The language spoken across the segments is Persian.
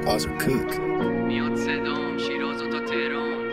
paws are cook. میاد صدام شیراز و تا تهران.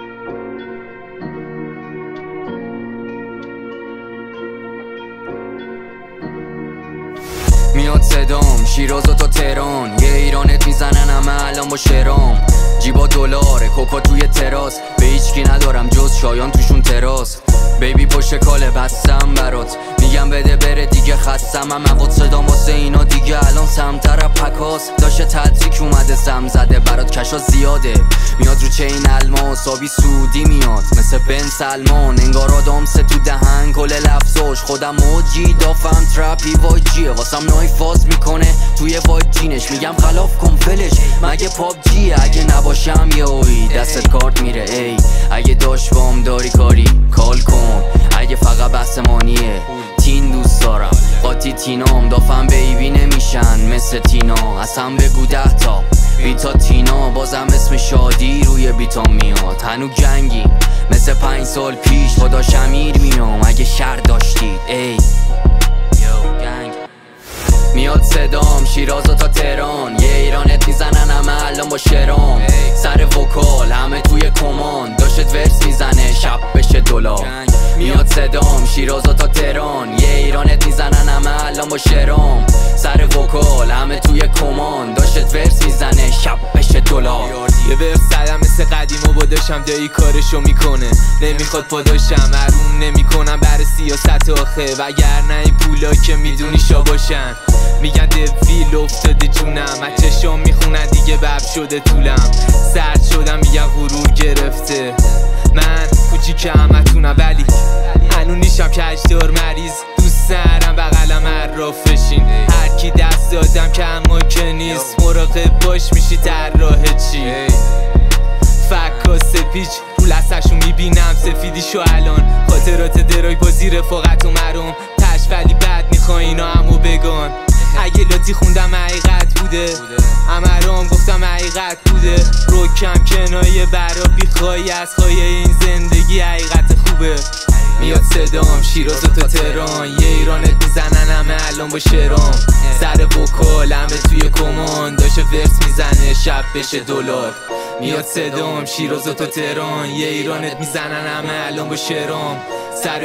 میاد صدام شیراز و تا تهران. یه ایرانت میزنن همه الان با شرام. جیبا دلاره کوکا توی تراس. به هیچکی ندارم جز شایان توشون تراس. بیبی پشت کاله بستم برات. میگم بده بره دیگه خستم. هم مواد صدام واسه اینا دیگه الان سمتر پکاس. داشته تدریک اومده سم زده برات کشا زیاده. میاد رو چین الماس آبی سودی میاد مثل بن سلمان. انگار آدم سه تو دهن کل لفظاش. خودم موجی دافم ترپی وای جیه واسم نای فاز میکنه توی وایب جینش. میگم خلاف کن فلش مگه پاپ جیه. اگه نباشم یه اوی دستت کارت میره ای. اگه داشت بام داری کاری کال کن. اگه فقط بسمانیه تین دوست دارم قاطی تینام. دافم بیبی نمیشن مثل تینا. اصلا بگو 10 تا بیتا تینا. بازم اسم شادی روی بیتام میاد. هنو جنگی مثل 5 سال پیش با داش امیر میام. اگه شر داشتید ای گنگ. میاد صدام شیراز و تا تهران. یه ایرانت میزنن همه الان با شرام. سر وکال همه توی کمان. داشت ورس میزنه شب بشه دلار. میاد صدام شیراز و تا تهران. یه ایرانت میزنن همه الان با شرام. سر وکال همه توی کمان. داشت ورس میزنه شب بشه دلار. یه ورس زدم مثل قدیم و باداشم دایی کارشو میکنه. نمیخواد پاداشم حروم نمیکنم برای سیاست آخه. وگرنه این پولا که میدونی شا باشن. میگن دفیل افتاده جونم. از چشام میخونن دیگه بب شده طولم. سرد شدم میگن غرور گرفته. من کوچیک همتونم ولی هنو نیشم کجدار مریض. دوست نرم بغلم عرافشین. هر کی دست دادم که اما که نیست. مراقب باش میشی در راه چی. فکا سپیچ رو لسشون میبینم سفیدیشو الان. خاطرات درای بازی رفاقت و مرام. تش ولی بد میخوای اینا همو بگان. اگه لاتی خوندم حقیقت بوده. امرام گفتم حقیقت بوده. روکم کنایه برا بیخوایی از خواهی این زندگی حقیقت خوبه. میاد صدام شیراز و تا تهران. یه ایرانت میزنن همه الان با شرام. سر وکال همه توی کمان. داشه ورس میزنه شب بشه دلار. میاد صدام شیراز و تا تهران. یه ایرانت میزنن همه الان با شرام. سر